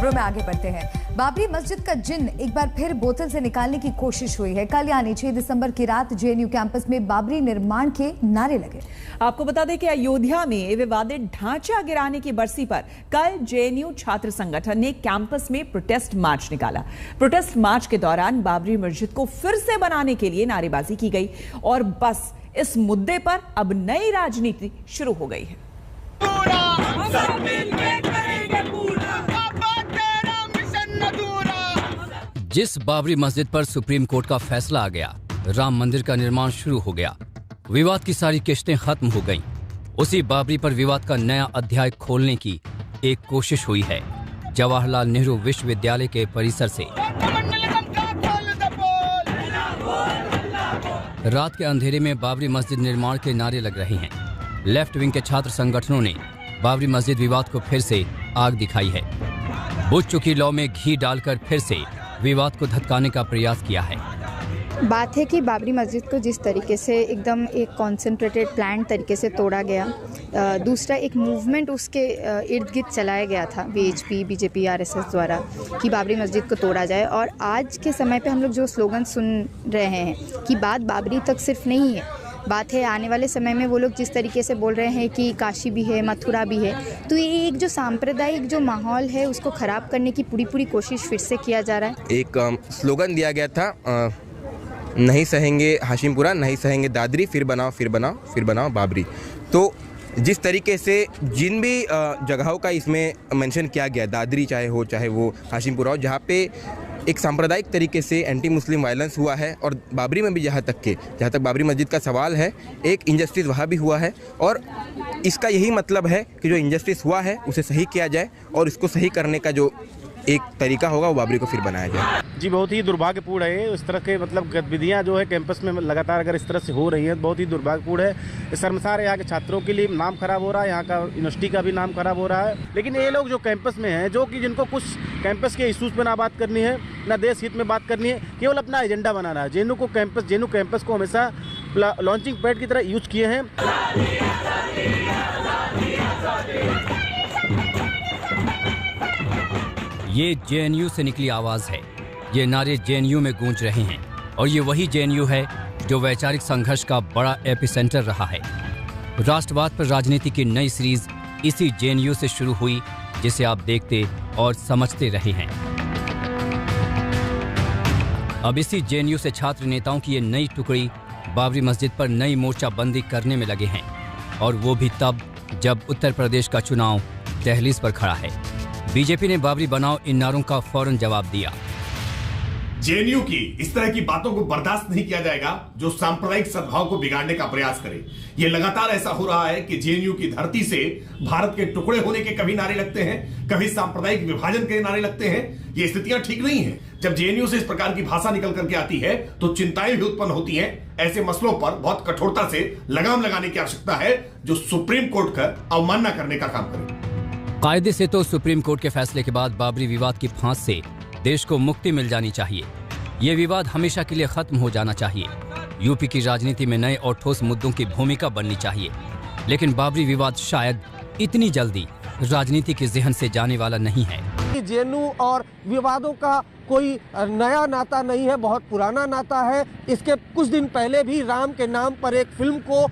खबरों में आगे बढ़ते हैं। बाबरी मस्जिद का जिन एक बार फिर बोतल से निकालने की कोशिश हुई है। कल यानी 6 दिसंबर की रात जेएनयू कैंपस में बाबरी निर्माण के नारे लगे। आपको बता दें कि अयोध्या में विवादित ढांचा गिराने की बरसी पर कल जेएनयू छात्र संगठन ने कैंपस में प्रोटेस्ट मार्च निकाला। प्रोटेस्ट मार्च के दौरान बाबरी मस्जिद को फिर से बनाने के लिए नारेबाजी की गई और बस इस मुद्दे पर अब नई राजनीति शुरू हो गई है। जिस बाबरी मस्जिद पर सुप्रीम कोर्ट का फैसला आ गया, राम मंदिर का निर्माण शुरू हो गया, विवाद की सारी किश्तें खत्म हो गईं। उसी बाबरी पर विवाद का नया अध्याय खोलने की एक कोशिश हुई है। जवाहरलाल नेहरू विश्वविद्यालय के परिसर से रात के अंधेरे में बाबरी मस्जिद निर्माण के नारे लग रहे हैं। लेफ्ट विंग के छात्र संगठनों ने बाबरी मस्जिद विवाद को फिर से आग दिखाई है। बुझ चुकी लौ में घी डालकर फिर से विवाद को धक्काने का प्रयास किया है। बात है कि बाबरी मस्जिद को जिस तरीके से एकदम एक कॉन्सेंट्रेटेड प्लान तरीके से तोड़ा गया, दूसरा एक मूवमेंट उसके इर्द गिर्द चलाया गया था वीएचपी, बीजेपी, आरएसएस द्वारा कि बाबरी मस्जिद को तोड़ा जाए। और आज के समय पे हम लोग जो स्लोगन सुन रहे हैं कि बात बाबरी तक सिर्फ नहीं है, बात है आने वाले समय में वो लोग जिस तरीके से बोल रहे हैं कि काशी भी है, मथुरा भी है, तो ये एक जो सांप्रदायिक जो माहौल है उसको ख़राब करने की पूरी कोशिश फिर से किया जा रहा है। एक स्लोगन दिया गया था, नहीं सहेंगे हाशिमपुरा, नहीं सहेंगे दादरी, फिर बनाओ फिर बनाओ फिर बनाओ बाबरी। तो जिस तरीके से जिन भी जगहों का इसमें मेंशन किया गया, दादरी चाहे हो चाहे वो हाशिमपुरा हो, जहाँ पे एक सांप्रदायिक तरीके से एंटी मुस्लिम वायलेंस हुआ है, और बाबरी में भी जहाँ तक बाबरी मस्जिद का सवाल है, एक इंजस्टिस वहाँ भी हुआ है। और इसका यही मतलब है कि जो इंजस्टिस हुआ है उसे सही किया जाए, और इसको सही करने का जो एक तरीका होगा वो बाबरी को फिर बनाया जाए। जी, बहुत ही दुर्भाग्यपूर्ण है। इस तरह के गतिविधियां जो है कैंपस में लगातार अगर इस तरह से हो रही हैं, बहुत ही दुर्भाग्यपूर्ण है। शर्मसार है, यहाँ के छात्रों के लिए नाम खराब हो रहा है, यहाँ का यूनिवर्सिटी का भी नाम खराब हो रहा है। लेकिन ये लोग जो कैंपस में हैं, जो कि जिनको कुछ कैंपस के इशूज़ पर ना बात करनी है, ना देश हित में बात करनी है, केवल अपना एजेंडा बनाना है। जेएनयू कैंपस को हमेशा लॉन्चिंग पैड की तरह यूज किए हैं। ये जेएनयू से निकली आवाज है। ये नारे जेएनयू में गूंज रहे हैं, और ये वही जेएनयू है जो वैचारिक संघर्ष का बड़ा एपिसेंटर रहा है। राष्ट्रवाद पर राजनीति की नई सीरीज इसी जेएनयू से शुरू हुई, जिसे आप देखते और समझते रहे हैं। अब इसी जेएनयू से छात्र नेताओं की ये नई टुकड़ी बाबरी मस्जिद पर नई मोर्चाबंदी करने में लगे हैं, और वो भी तब जब उत्तर प्रदेश का चुनाव दहलीज पर खड़ा है। बीजेपी ने बाबरी बनाओ इन नारों का फौरन जवाब दिया। जेएनयू की इस तरह की बातों को बर्दाश्त नहीं किया जाएगा जो सांप्रदायिक सद्भाव को बिगाड़ने का प्रयास करे। यह लगातार ऐसा हो रहा है कि जेएनयू की धरती से भारत के टुकड़े होने के कभी नारे लगते हैं, कभी सांप्रदायिक विभाजन के नारे लगते हैं। ये स्थितियां ठीक नहीं है। जब जेएनयू से इस प्रकार की भाषा निकल करके आती है तो चिंताएं भी उत्पन्न होती हैं। ऐसे मसलों पर बहुत कठोरता से लगाम लगाने की आवश्यकता है, जो सुप्रीम कोर्ट का अवमानना करने का काम करे। कायदे से तो सुप्रीम कोर्ट के फैसले के बाद बाबरी विवाद की फांस से देश को मुक्ति मिल जानी चाहिए। ये विवाद हमेशा के लिए खत्म हो जाना चाहिए। यूपी की राजनीति में नए और ठोस मुद्दों की भूमिका बननी चाहिए। लेकिन बाबरी विवाद शायद इतनी जल्दी राजनीति के ज़हन से जाने वाला नहीं है। जेएनयू और विवादों का कोई नया नाता नहीं है, बहुत पुराना नाता है। इसके कुछ दिन पहले भी राम के नाम पर एक फिल्म को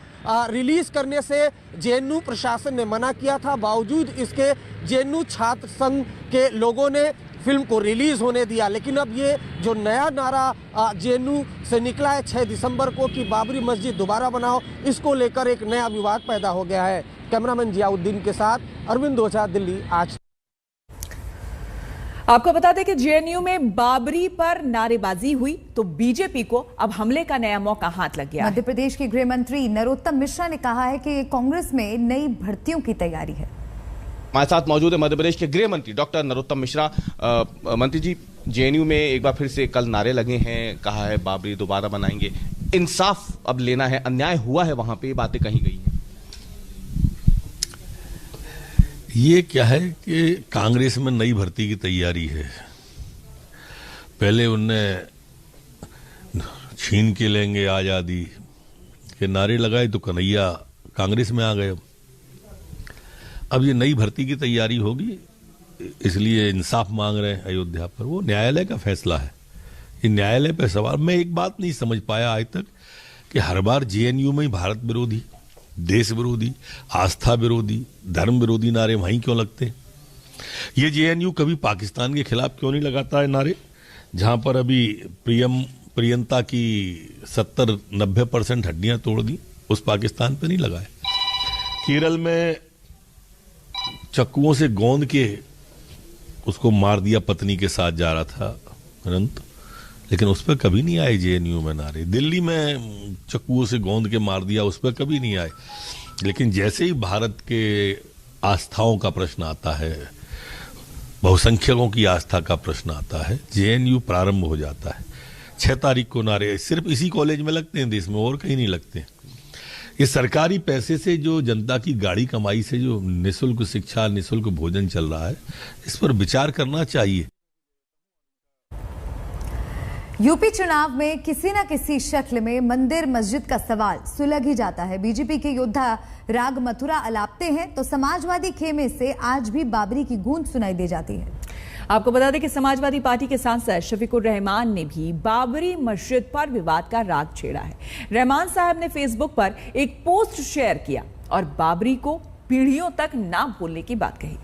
रिलीज करने से जेएनयू प्रशासन ने मना किया था। बावजूद इसके जेएनयू छात्र संघ के लोगों ने फिल्म को रिलीज होने दिया। लेकिन अब ये जो नया नारा जेएनयू से निकला है 6 दिसंबर को कि बाबरी मस्जिद दोबारा बनाओ, इसको लेकर एक नया विवाद पैदा हो गया है। कैमरामैन जियाउद्दीन के साथ अरविंद ओझा, दिल्ली आज। आपको बता दें कि जेएनयू में बाबरी पर नारेबाजी हुई तो बीजेपी को अब हमले का नया मौका हाथ लग गया। मध्य प्रदेश के गृह मंत्री नरोत्तम मिश्रा ने कहा है कि कांग्रेस में नई भर्तियों की तैयारी है। हमारे साथ मौजूद है मध्य प्रदेश के गृह मंत्री डॉक्टर नरोत्तम मिश्रा। मंत्री जी, जेएनयू में एक बार फिर से कल नारे लगे हैं, कहा है बाबरी दोबारा बनाएंगे। इंसाफ अब लेना है, अन्याय हुआ है वहां पे, बातें कही गई हैं। ये क्या है कि कांग्रेस में नई भर्ती की तैयारी है। पहले उनने छीन के लेंगे आजादी के नारे लगाए तो कन्हैया कांग्रेस में आ गए। अब ये नई भर्ती की तैयारी होगी। इसलिए इंसाफ मांग रहे हैं अयोध्या पर, वो न्यायालय का फैसला है। ये न्यायालय पे सवाल। मैं एक बात नहीं समझ पाया आज तक कि हर बार जेएनयू में ही भारत विरोधी, देश विरोधी, आस्था विरोधी, धर्म विरोधी नारे वहीं क्यों लगते हैं? ये जेएनयू कभी पाकिस्तान के खिलाफ क्यों नहीं लगाता है नारे, जहां पर अभी प्रियंता की 70-90% हड्डियां तोड़ दी, उस पाकिस्तान पे नहीं लगाए। केरल में चक्कुओं से गोंद के उसको मार दिया, पत्नी के साथ जा रहा था अनंत, लेकिन उस पर कभी नहीं आए जेएनयू में नारे। दिल्ली में चक्कुओं से गोंद के मार दिया, उस पर कभी नहीं आए। लेकिन जैसे ही भारत के आस्थाओं का प्रश्न आता है, बहुसंख्यकों की आस्था का प्रश्न आता है, जेएनयू प्रारंभ हो जाता है। 6 तारीख को नारे सिर्फ इसी कॉलेज में लगते हैं देश में, और कहीं नहीं लगते। ये सरकारी पैसे से जो जनता की गाड़ी कमाई से जो निःशुल्क शिक्षा, निःशुल्क भोजन चल रहा है, इस पर विचार करना चाहिए। यूपी चुनाव में किसी न किसी शक्ल में मंदिर मस्जिद का सवाल सुलग ही जाता है। बीजेपी के योद्धा राग मथुरा अलापते हैं तो समाजवादी खेमे से आज भी बाबरी की गूंज सुनाई दे जाती है। आपको बता दें कि समाजवादी पार्टी के सांसद शफीकुर रहमान ने भी बाबरी मस्जिद पर विवाद का राग छेड़ा है। रहमान साहब ने फेसबुक पर एक पोस्ट शेयर किया और बाबरी को पीढ़ियों तक ना भूलने की बात कही।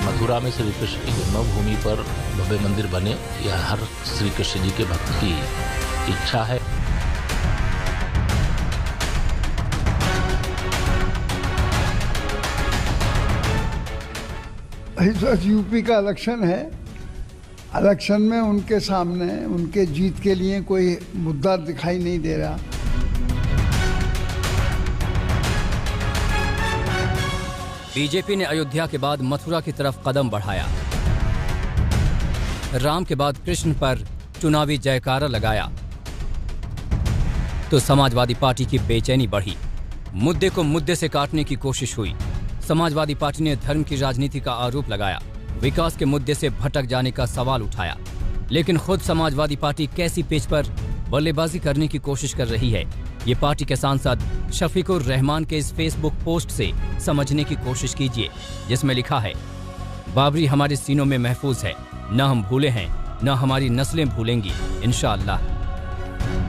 मथुरा में श्री कृष्ण की जन्मभूमि पर भव्य मंदिर बने, यह हर श्री कृष्ण जी के भक्त की इच्छा है। इस वक्त यूपी का इलेक्शन है। इलेक्शन में उनके सामने उनके जीत के लिए कोई मुद्दा दिखाई नहीं दे रहा। बीजेपी ने अयोध्या के बाद मथुरा की तरफ कदम बढ़ाया, राम के बाद कृष्ण पर चुनावी जयकारा लगाया तो समाजवादी पार्टी की बेचैनी बढ़ी। मुद्दे को मुद्दे से काटने की कोशिश हुई। समाजवादी पार्टी ने धर्म की राजनीति का आरोप लगाया, विकास के मुद्दे से भटक जाने का सवाल उठाया। लेकिन खुद समाजवादी पार्टी कैसी पेच पर बल्लेबाजी करने की कोशिश कर रही है, ये पार्टी के सांसद शफीकुर रहमान के इस फेसबुक पोस्ट से समझने की कोशिश कीजिए, जिसमें लिखा है, बाबरी हमारे सीनों में महफूज है, न हम भूले हैं न हमारी नस्लें भूलेंगी इंशाअल्लाह।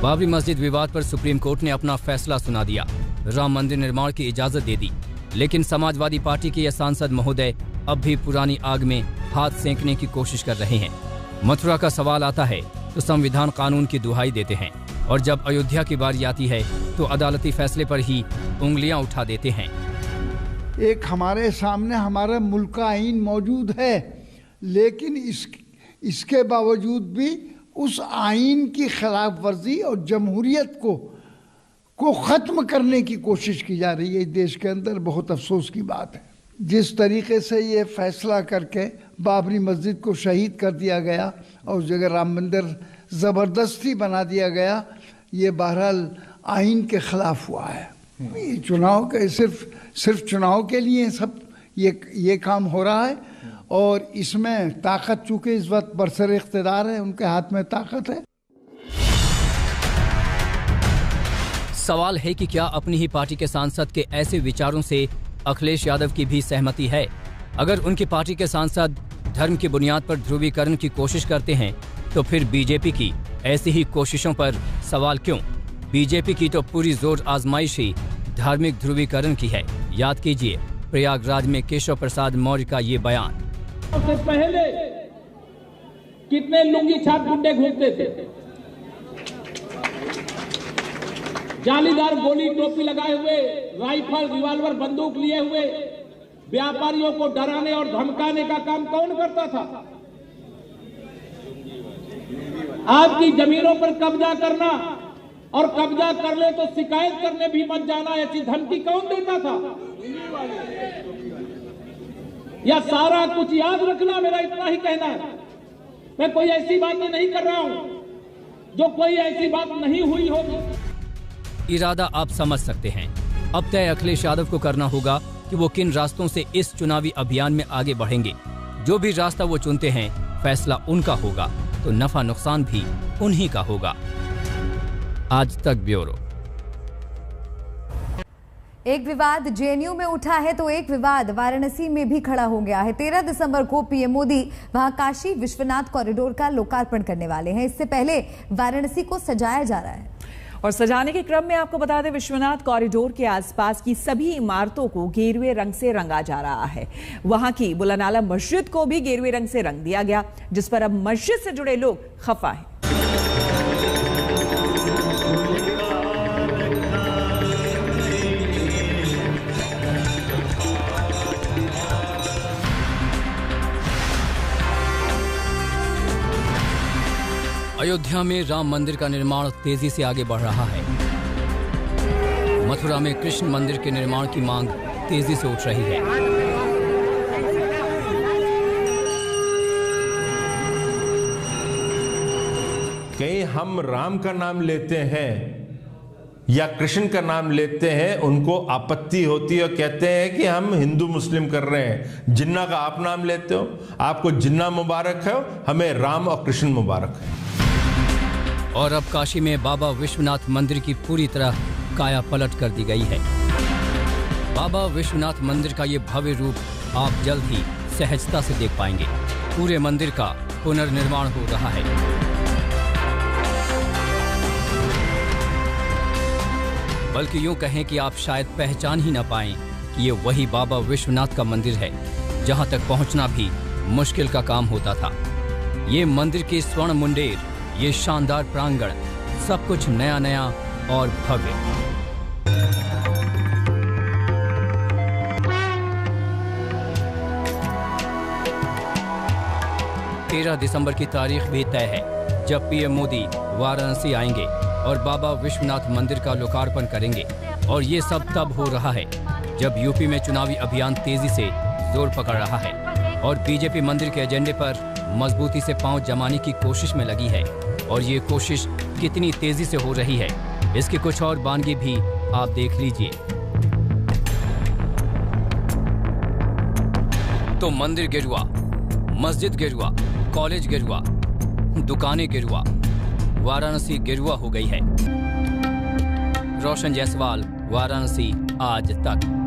बाबरी मस्जिद विवाद पर सुप्रीम कोर्ट ने अपना फैसला सुना दिया, राम मंदिर निर्माण की इजाजत दे दी। लेकिन समाजवादी पार्टी के ये सांसद महोदय अब भी पुरानी आग में हाथ सेंकने की कोशिश कर रहे हैं। मथुरा का सवाल आता है तो संविधान कानून की दुहाई देते हैं, और जब अयोध्या की बारी आती है तो अदालती फैसले पर ही उंगलियां उठा देते हैं। एक हमारे सामने हमारा मुल्क का आईन मौजूद है, लेकिन इसके बावजूद भी उस आईन की खिलाफ वर्जी और जमहूरियत को खत्म करने की कोशिश की जा रही है। देश के अंदर बहुत अफसोस की बात है। जिस तरीके से ये फैसला करके बाबरी मस्जिद को शहीद कर दिया गया और उस जगह राम मंदिर ज़बरदस्ती बना दिया गया, ये बहरहाल आइन के खिलाफ हुआ है। ये चुनाव के सिर्फ चुनाव के लिए सब ये काम हो रहा है, और इसमें ताकत चूँकि इस वक्त बरसर इख्तिदार है, उनके हाथ में ताकत है। सवाल है कि क्या अपनी ही पार्टी के सांसद के ऐसे विचारों से अखिलेश यादव की भी सहमति है? अगर उनकी पार्टी के सांसद धर्म की बुनियाद पर ध्रुवीकरण की कोशिश करते हैं तो फिर बीजेपी की ऐसी ही कोशिशों पर सवाल क्यों? बीजेपी की तो पूरी जोर आजमाइश ही धार्मिक ध्रुवीकरण की है। याद कीजिए प्रयागराज में केशव प्रसाद मौर्य का ये बयान। सबसे पहले कितने लुंगी छाप गुंडे घूमते थे, जालीदार गोली टोपी लगाए हुए, राइफल रिवाल्वर बंदूक लिए हुए व्यापारियों को डराने और धमकाने का काम कौन करता था? आपकी जमीनों पर कब्जा करना और कब्जा कर ले तो शिकायत करने भी मत जाना, ऐसी धमकी कौन देता था? या सारा कुछ याद रखना, मेरा इतना ही कहना है। मैं कोई ऐसी बातें नहीं कर रहा हूं जो कोई ऐसी बात नहीं हुई होगी। इरादा आप समझ सकते हैं। अब तय अखिलेश यादव को करना होगा कि वो किन रास्तों से इस चुनावी अभियान में आगे बढ़ेंगे। जो भी रास्ता वो चुनते हैं फैसला उनका होगा, तो नफा नुकसान भी उन्हीं का होगा। आज तक ब्यूरो। एक विवाद जेएनयू में उठा है तो एक विवाद वाराणसी में भी खड़ा हो गया है। 13 दिसंबर को पीएम मोदी वहां काशी विश्वनाथ कॉरिडोर का लोकार्पण करने वाले हैं। इससे पहले वाराणसी को सजाया जा रहा है और सजाने के क्रम में आपको बता दें, विश्वनाथ कॉरिडोर के आसपास की सभी इमारतों को गेरुए रंग से रंगा जा रहा है। वहां की बुलानाला मस्जिद को भी गेरुए रंग से रंग दिया गया, जिस पर अब मस्जिद से जुड़े लोग खफा हैं। अयोध्या में राम मंदिर का निर्माण तेजी से आगे बढ़ रहा है। मथुरा में कृष्ण मंदिर के निर्माण की मांग तेजी से उठ रही है। कहीं हम राम का नाम लेते हैं या कृष्ण का नाम लेते हैं, उनको आपत्ति होती है और कहते हैं कि हम हिंदू मुस्लिम कर रहे हैं। जिन्ना का आप नाम लेते हो, आपको जिन्ना मुबारक है, हमें राम और कृष्ण मुबारक है। और अब काशी में बाबा विश्वनाथ मंदिर की पूरी तरह काया पलट कर दी गई है। बाबा विश्वनाथ मंदिर का ये भव्य रूप आप जल्द ही सहजता से देख पाएंगे। पूरे मंदिर का पुनर्निर्माण हो रहा है। बल्कि यूं कहें कि आप शायद पहचान ही न पाएं कि ये वही बाबा विश्वनाथ का मंदिर है, जहां तक पहुंचना भी मुश्किल का काम होता था। ये मंदिर के स्वर्ण मुंडेर, ये शानदार प्रांगण, सब कुछ नया नया और भव्य। तेरह दिसंबर की तारीख भी तय है, जब पीएम मोदी वाराणसी आएंगे और बाबा विश्वनाथ मंदिर का लोकार्पण करेंगे। और ये सब तब हो रहा है जब यूपी में चुनावी अभियान तेजी से जोर पकड़ रहा है और बीजेपी मंदिर के एजेंडे पर मजबूती से पांव जमाने की कोशिश में लगी है। और ये कोशिश कितनी तेजी से हो रही है, इसकी कुछ और बानगी भी आप देख लीजिए। तो मंदिर गेरुआ, मस्जिद गेरुआ, कॉलेज गेरुआ, दुकानें गेरुआ, वाराणसी गेरुआ हो गई है। रोशन जायसवाल, वाराणसी आज तक।